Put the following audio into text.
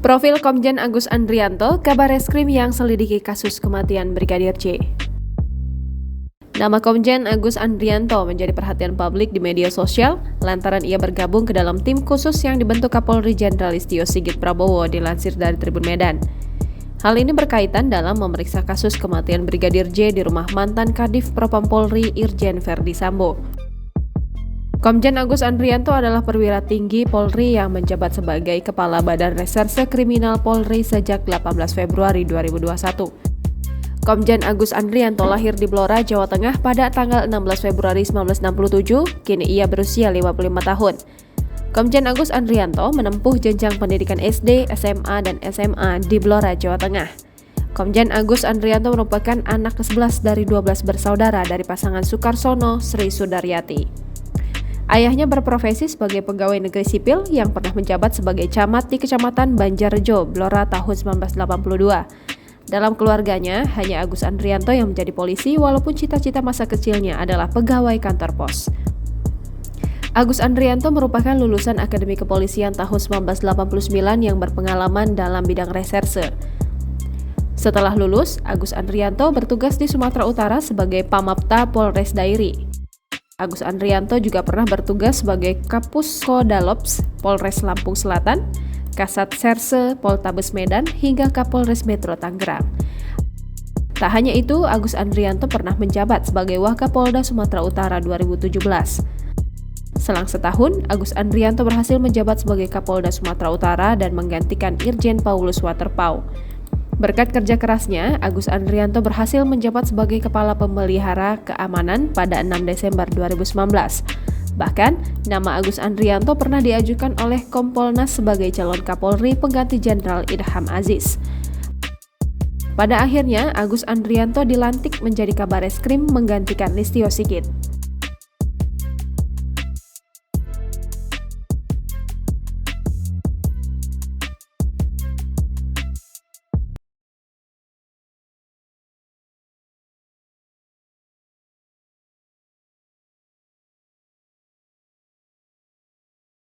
Profil Komjen Agus Andrianto, Kabareskrim yang selidiki kasus kematian Brigadir J. Nama Komjen Agus Andrianto menjadi perhatian publik di media sosial lantaran ia bergabung ke dalam tim khusus yang dibentuk Kapolri Jenderal Listio Sigit Prabowo, dilansir dari Tribun Medan. Hal ini berkaitan dalam memeriksa kasus kematian Brigadir J di rumah mantan Kadif Propam Polri Irjen Verdi Sambo. Komjen Agus Andrianto adalah perwira tinggi Polri yang menjabat sebagai Kepala Badan Reserse Kriminal Polri sejak 18 Februari 2021. Komjen Agus Andrianto lahir di Blora, Jawa Tengah pada tanggal 16 Februari 1967, kini ia berusia 55 tahun. Komjen Agus Andrianto menempuh jenjang pendidikan SD, SMA, dan SMA di Blora, Jawa Tengah. Komjen Agus Andrianto merupakan anak ke-11 dari 12 bersaudara dari pasangan Sukarsono Sri Sudaryati. Ayahnya berprofesi sebagai pegawai negeri sipil yang pernah menjabat sebagai camat di Kecamatan Banjarjo, Blora tahun 1982. Dalam keluarganya, hanya Agus Andrianto yang menjadi polisi walaupun cita-cita masa kecilnya adalah pegawai kantor pos. Agus Andrianto merupakan lulusan Akademi Kepolisian tahun 1989 yang berpengalaman dalam bidang reserse. Setelah lulus, Agus Andrianto bertugas di Sumatera Utara sebagai Pamapta Polres Dairi. Agus Andrianto juga pernah bertugas sebagai Kapus Kodalops Polres Lampung Selatan, Kasat Serse Poltabes Medan, hingga Kapolres Metro Tangerang. Tak hanya itu, Agus Andrianto pernah menjabat sebagai Wakapolda Sumatera Utara 2017. Selang setahun, Agus Andrianto berhasil menjabat sebagai Kapolda Sumatera Utara dan menggantikan Irjen Paulus Waterpauw. Berkat kerja kerasnya, Agus Andrianto berhasil menjabat sebagai Kepala Pemelihara Keamanan pada 6 Desember 2019. Bahkan, nama Agus Andrianto pernah diajukan oleh Kompolnas sebagai calon Kapolri pengganti Jenderal Idham Aziz. Pada akhirnya, Agus Andrianto dilantik menjadi Kabareskrim menggantikan Listio Sigit.